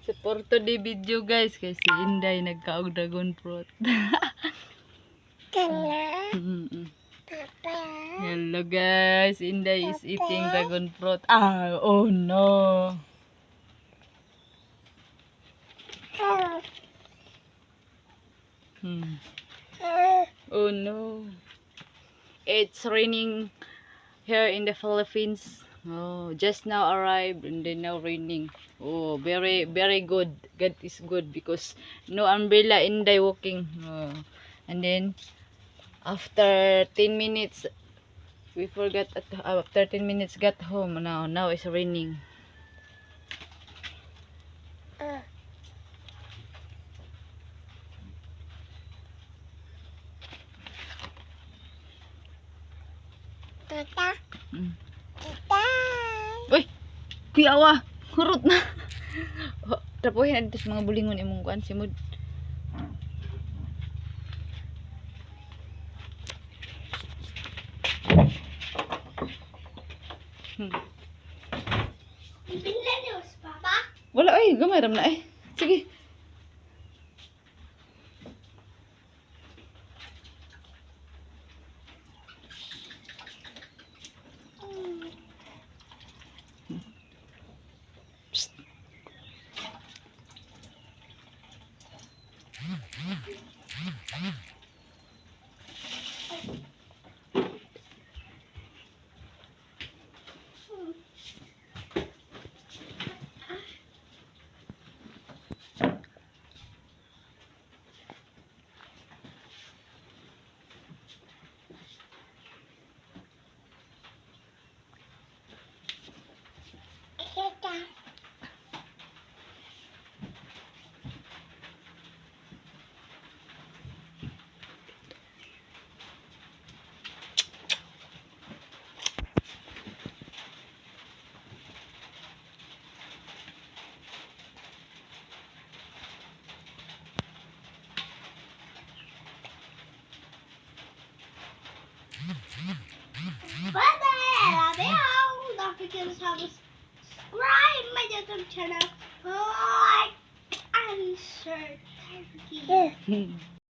Suporto di video guys kasi Inday nagkaog dragon fruit. Papa. Hello guys, Inday is eating dragon fruit. Ah, oh no. Oh no. It's raining here in the Philippines. Oh, just now arrived and then now raining. Oh, very very good. God is good because no umbrella in the walking. Oh. And then after 10 minutes we forgot after 10 minutes got home. Now it's raining. Tita. Mm. Tita. Uy, kuyawa, hurot na. Trapuhin na dito sa mga bulingon imong kuan simod. Bibili niyo si Papa? Wala ay, gamay ram na eh. Sige. Psst. Tita. Brother, love you. Don't forget to subscribe my YouTube channel. Like and share.